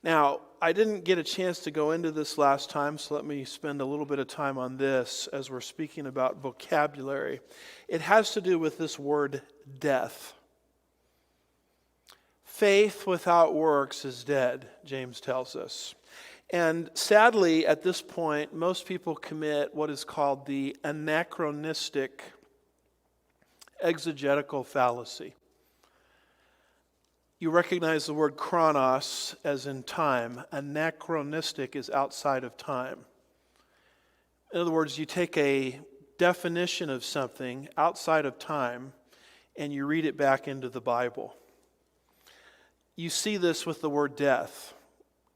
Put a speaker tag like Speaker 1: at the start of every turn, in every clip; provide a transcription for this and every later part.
Speaker 1: Now, I didn't get a chance to go into this last time, so let me spend a little bit of time on this as we're speaking about vocabulary. It has to do with this word death. Faith without works is dead, James tells us. And sadly, at this point, most people commit what is called the anachronistic exegetical fallacy. You recognize the word chronos as in time. Anachronistic is outside of time. In other words, you take a definition of something outside of time and you read it back into the Bible. You see this with the word death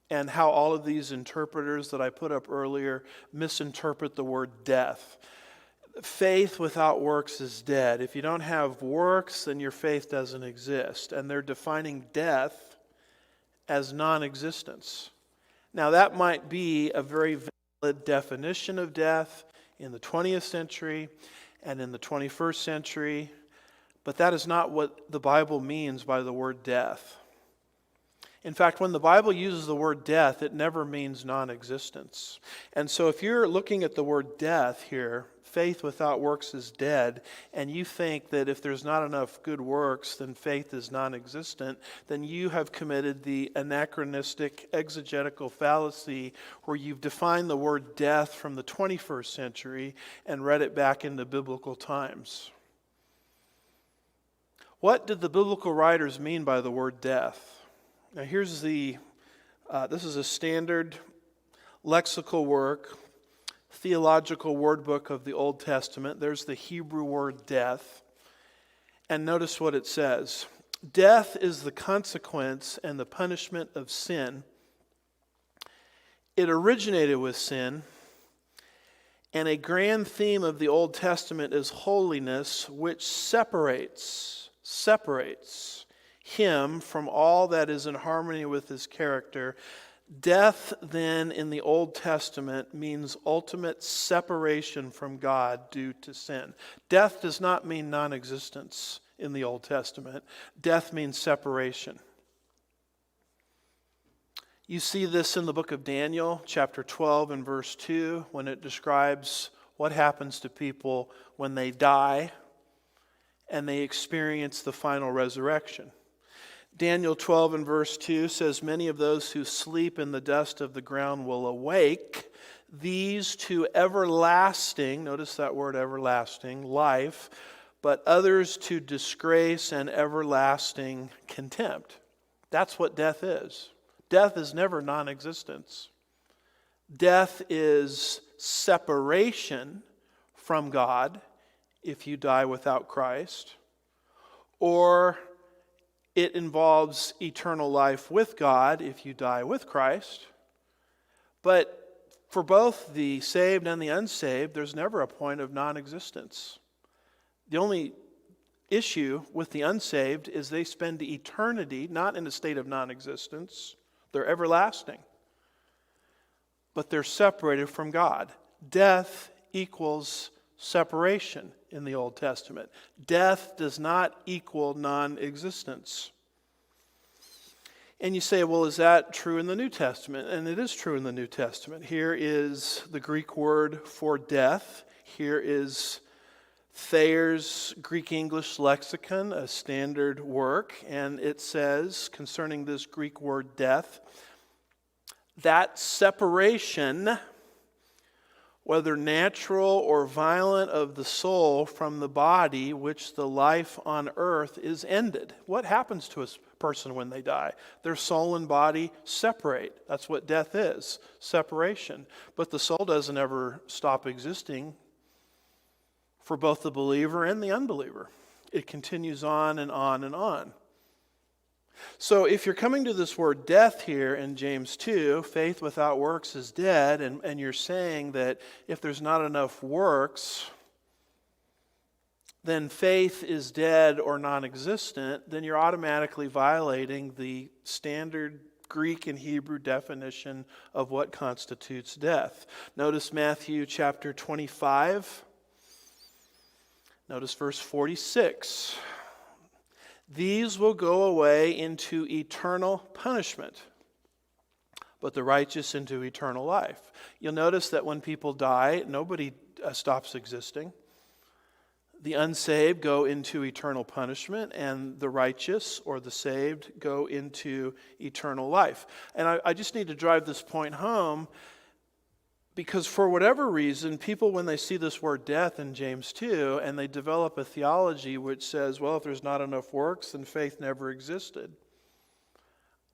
Speaker 1: and how all of these interpreters that I put up earlier misinterpret the word death. Faith without works is dead. If you don't have works, then your faith doesn't exist. And they're defining death as non-existence. Now, that might be a very valid definition of death in the 20th century and in the 21st century, but that is not what the Bible means by the word death. In fact, when the Bible uses the word death, it never means non-existence. And so if you're looking at the word death here, faith without works is dead, and you think that if there's not enough good works, then faith is non-existent, then you have committed the anachronistic exegetical fallacy where you've defined the word death from the 21st century and read it back into biblical times. What did the biblical writers mean by the word death? Now here's this is a standard lexical work, theological word book of the Old Testament. There's the Hebrew word death. And notice what it says. Death is the consequence and the punishment of sin. It originated with sin. And a grand theme of the Old Testament is holiness, which separates him from all that is in harmony with his character. Death, then, in the Old Testament means ultimate separation from God due to sin. Death does not mean non-existence in the Old Testament. Death means separation. You see this in the book of Daniel, chapter 12 and verse 2, when it describes what happens to people when they die and they experience the final resurrection. Daniel 12 and verse 2 says, many of those who sleep in the dust of the ground will awake, these to everlasting, notice that word everlasting, life, but others to disgrace and everlasting contempt. That's what death is. Death is never non-existence. Death is separation from God if you die without Christ, or it involves eternal life with God if you die with Christ. But for both the saved and the unsaved, there's never a point of non-existence. The only issue with the unsaved is they spend eternity not in a state of non-existence. They're everlasting. But they're separated from God. Death equals separation in the Old Testament. Death does not equal non-existence. And you say, well, is that true in the New Testament? And it is true in the New Testament. Here is the Greek word for death. Here is Thayer's Greek-English lexicon, a standard work. And it says, concerning this Greek word death, that separation, whether natural or violent, of the soul from the body, which the life on earth is ended. What happens to a person when they die? Their soul and body separate. That's what death is, separation. But the soul doesn't ever stop existing for both the believer and the unbeliever. It continues on and on and on. So if you're coming to this word death here in James 2, faith without works is dead, and you're saying that if there's not enough works, then faith is dead or non-existent, then you're automatically violating the standard Greek and Hebrew definition of what constitutes death. Notice Matthew chapter 25. Notice verse 46. These will go away into eternal punishment. but the righteous into eternal life. You'll notice that when people die, nobody stops existing. The unsaved go into eternal punishment, and the righteous or the saved go into eternal life. And I just need to drive this point home, because for whatever reason, people, when they see this word death in James 2, and they develop a theology which says, well, if there's not enough works, then faith never existed.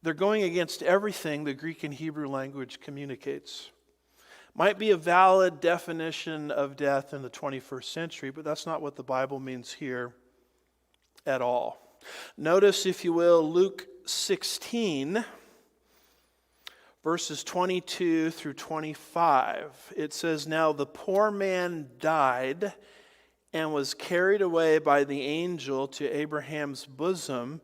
Speaker 1: They're going against everything the Greek and Hebrew language communicates. Might be a valid definition of death in the 21st century, but that's not what the Bible means here at all. Notice, if you will, Luke 16, verses 22 through 25. It says, "Now the poor man died and was carried away by the angel to Abraham's bosom,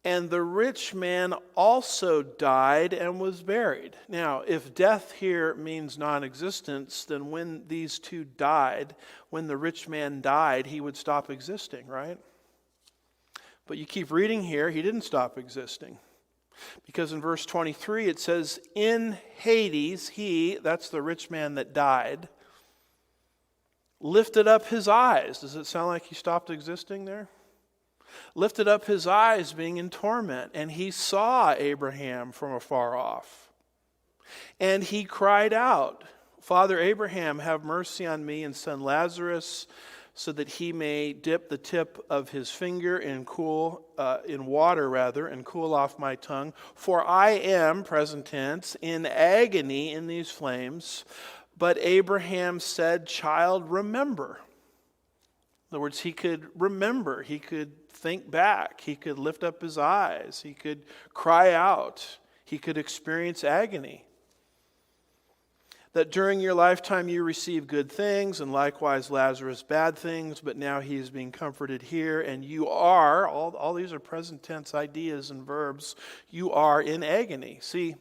Speaker 1: and the rich man also died and was buried." Now, if death here means non-existence, then when these two died, when the rich man died, he would stop existing, right? But you keep reading here, he didn't stop existing. Because in verse 23 it says, "In Hades, he," that's the rich man that died, "lifted up his eyes." Does it sound like he stopped existing there? "Lifted up his eyes, being in torment, and he saw Abraham from afar off. And he cried out, 'Father Abraham, have mercy on me and son Lazarus, so that he may dip the tip of his finger in water, and cool off my tongue. For I am," present tense, "in agony in these flames.' But Abraham said, 'Child, remember.'" In other words, he could remember, he could think back, he could lift up his eyes, he could cry out, he could experience agony. "That during your lifetime you receive good things, and likewise Lazarus bad things, but now he is being comforted here, and you are," all these are present tense ideas and verbs, "you are in agony." See,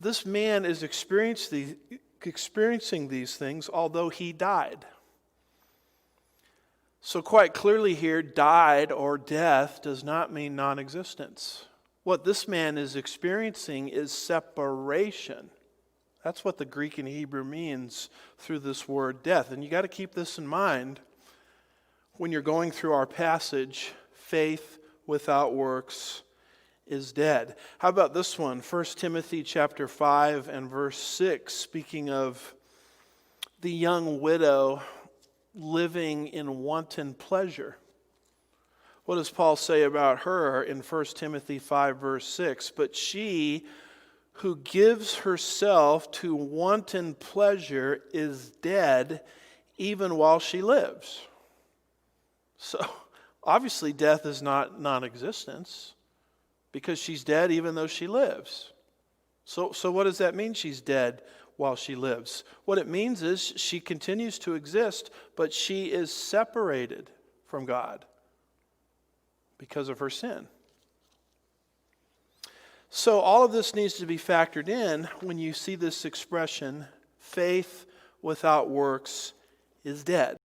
Speaker 1: this man is experiencing these things, although he died. So quite clearly here, died or death does not mean non-existence. What this man is experiencing is separation. That's what the Greek and Hebrew means through this word death. And you got to keep this in mind when you're going through our passage, faith without works is dead. How about this one? 1 Timothy chapter 5 and verse 6, speaking of the young widow living in wanton pleasure. What does Paul say about her in 1 Timothy 5 verse 6? "But she who gives herself to wanton pleasure is dead even while she lives." So obviously death is not non-existence, because she's dead even though she lives. So what does that mean, she's dead while she lives? What it means is she continues to exist, but she is separated from God because of her sin. So all of this needs to be factored in when you see this expression, faith without works is dead.